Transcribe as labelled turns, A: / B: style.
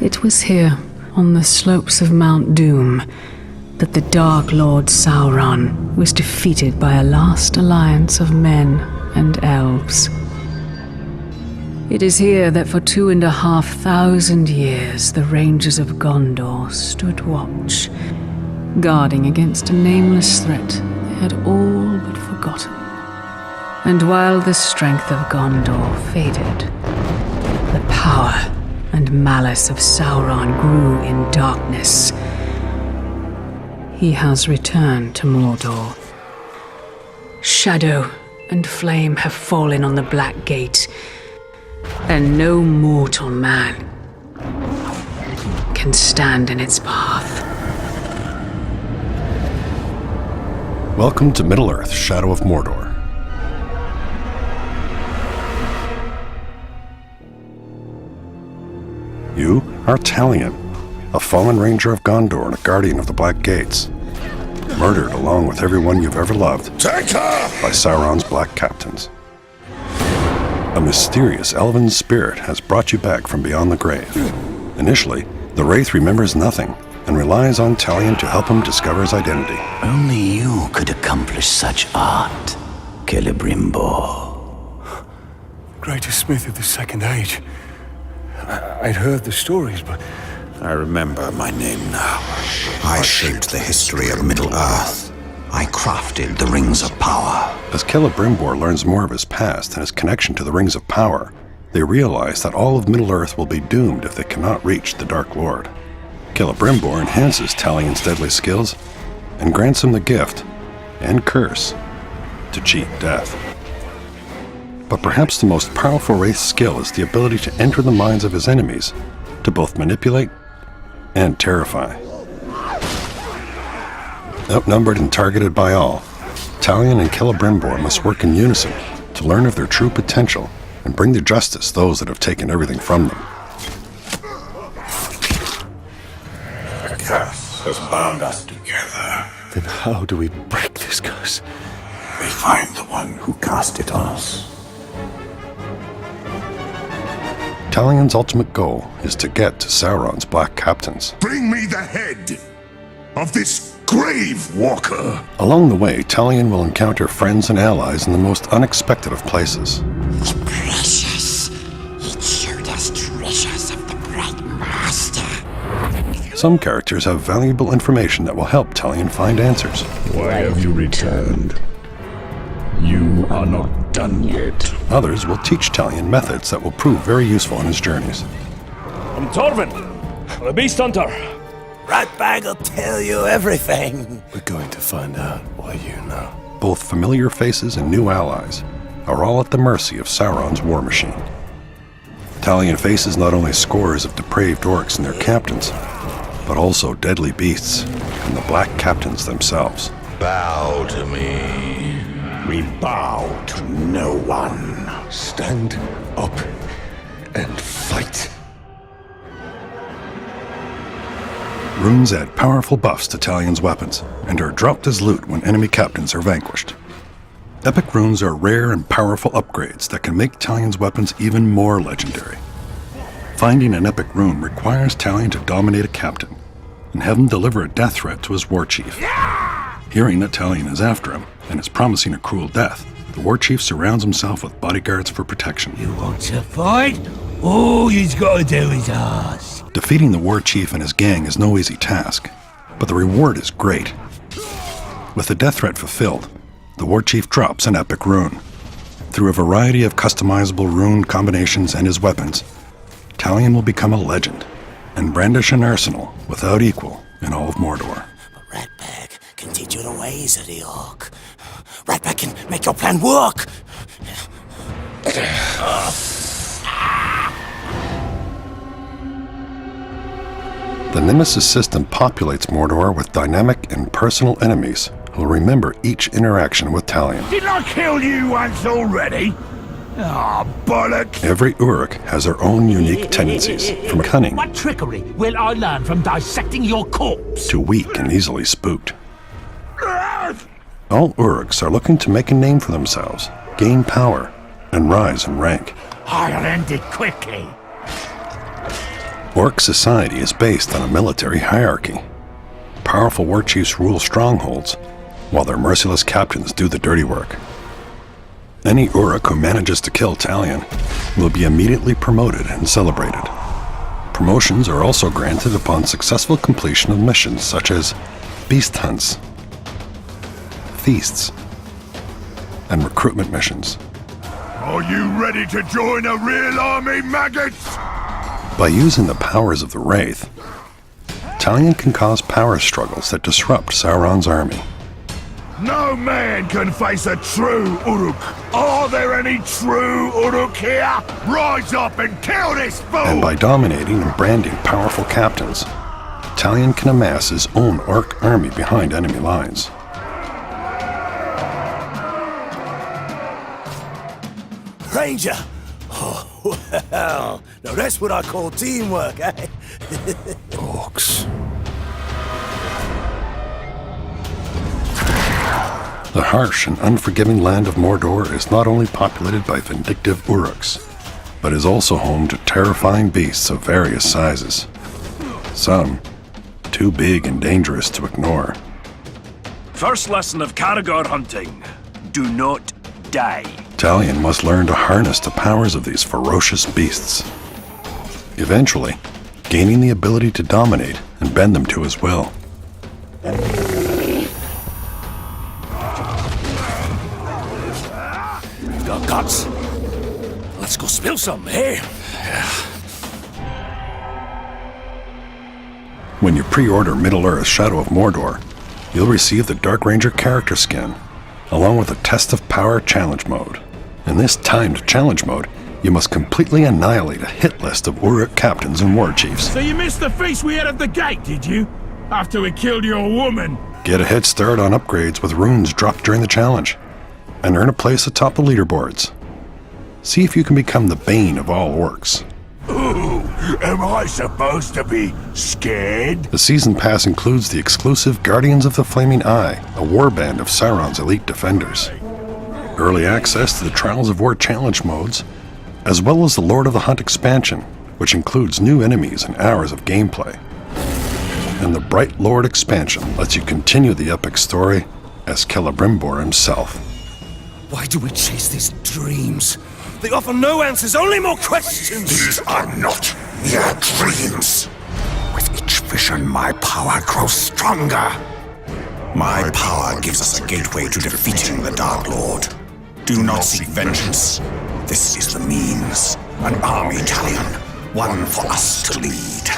A: It was here, on the slopes of Mount Doom, that the Dark Lord Sauron was defeated by a last alliance of men and elves. It is here that for 2,500 years the Rangers of Gondor stood watch, guarding against a nameless threat they had all but forgotten. And while the strength of Gondor faded, the power and malice of Sauron grew in darkness. He has returned to Mordor. Shadow and flame have fallen on the Black Gate, and no mortal man can stand in its path.
B: Welcome to Middle-earth, Shadow of Mordor. You are Talion, a fallen ranger of Gondor and a guardian of the Black Gates, murdered along with everyone you've ever loved by Sauron's Black Captains. A mysterious elven spirit has brought you back from beyond the grave. Initially, the Wraith remembers nothing and relies on Talion to help him discover his identity.
C: Only you could accomplish such art, Celebrimbor.
D: Greatest smith of the Second Age. I'd heard the stories, but
E: I remember my name now. I shaped the history of Middle-earth. I crafted the Rings of Power.
B: As Celebrimbor learns more of his past and his connection to the Rings of Power, they realize that all of Middle-earth will be doomed if they cannot reach the Dark Lord. Celebrimbor enhances Talion's deadly skills and grants him the gift and curse to cheat death. But perhaps the most powerful Wraith's skill is the ability to enter the minds of his enemies, to both manipulate and terrify. Outnumbered and targeted by all, Talion and Celebrimbor must work in unison to learn of their true potential and bring to justice those that have taken everything from them.
E: The curse has bound us together.
D: then how do we break this curse?
E: We find the one who cast it on us.
B: Talion's ultimate goal is to get to Sauron's Black Captains.
F: Bring me the head of this grave walker.
B: Along the way, Talion will encounter friends and allies in the most unexpected of places.
G: Precious. It showed us treasures of the Bright Master.
B: Some characters have valuable information that will help Talion find answers.
H: Why have you returned? You are not done yet.
B: Others will teach Talion methods that will prove very useful in his journeys.
I: I'm Torvin, the Beast Hunter.
C: Ratbag will tell you everything.
D: We're going to find out what you know.
B: Both familiar faces and new allies are all at the mercy of Sauron's war machine. Talion faces not only scores of depraved orcs and their captains, but also deadly beasts and the Black Captains themselves.
F: Bow to me.
H: We bow to no one.
D: Stand up and fight.
B: Runes add powerful buffs to Talion's weapons and are dropped as loot when enemy captains are vanquished. Epic runes are rare and powerful upgrades that can make Talion's weapons even more legendary. Finding an epic rune requires Talion to dominate a captain and have him deliver a death threat to his war chief. Hearing that Talion is after him and is promising a cruel death, the war chief surrounds himself with bodyguards for protection.
G: You want to fight? All he's got to do is ask.
B: Defeating the war chief and his gang is no easy task, but the reward is great. With the death threat fulfilled, the war chief drops an epic rune. Through a variety of customizable rune combinations and his weapons, Talion will become a legend and brandish an arsenal without equal in all of Mordor.
C: Ratbag can teach you the ways of the orc. Ratbag can make your plan work.
B: The Nemesis system populates Mordor with dynamic and personal enemies who will remember each interaction with Talion.
F: Didn't I kill you once already? Ah, bollocks!
B: Every Uruk has their own unique tendencies, from cunning
G: What trickery will I learn from dissecting your corpse?
B: to weak and easily spooked. All Uruks are looking to make a name for themselves, gain power, and rise in rank.
G: I'll end it quickly.
B: Orc society is based on a military hierarchy. Powerful war chiefs rule strongholds, while their merciless captains do the dirty work. Any Uruk who manages to kill Talion will be immediately promoted and celebrated. Promotions are also granted upon successful completion of missions such as beast hunts, feasts, and recruitment missions.
F: Are you ready to join a real army, maggots?
B: By using the powers of the Wraith, Talion can cause power struggles that disrupt Sauron's army.
F: No man can face a true Uruk. Are there any true Uruk here? Rise up and kill this fool!
B: And by dominating and branding powerful captains, Talion can amass his own orc army behind enemy lines.
C: Ranger! Oh, well, now that's what I call teamwork, eh?
D: Orcs.
B: The harsh and unforgiving land of Mordor is not only populated by vindictive Uruks, but is also home to terrifying beasts of various sizes. Some too big and dangerous to ignore.
I: First lesson of Caragor hunting. Do not die.
B: Talion must learn to harness the powers of these ferocious beasts, eventually gaining the ability to dominate and bend them to his will.
C: Got guts. Let's go spill some, eh?
B: When you pre-order Middle-earth Shadow of Mordor, you'll receive the Dark Ranger character skin, along with a Test of Power challenge mode. In this timed challenge mode, you must completely annihilate a hit list of Uruk captains and war chiefs.
J: So you missed the feast we had at the gate, did you? After we killed your woman?
B: Get a head start on upgrades with runes dropped during the challenge, and earn a place atop the leaderboards. See if you can become the bane of all orcs.
F: Ooh, am I supposed to be scared?
B: The season pass includes the exclusive Guardians of the Flaming Eye, a warband of Sauron's elite defenders. Early access to the Trials of War challenge modes, as well as the Lord of the Hunt expansion, which includes new enemies and hours of gameplay. And the Bright Lord expansion lets you continue the epic story as Celebrimbor himself.
C: Why do we chase these dreams? They offer no answers, only more questions!
F: These are not mere dreams.
E: With each vision, my power grows stronger. My power gives us a gateway to defeating the Dark Lord. Do not seek vengeance. This is the means. An army, Talion. One for us to lead.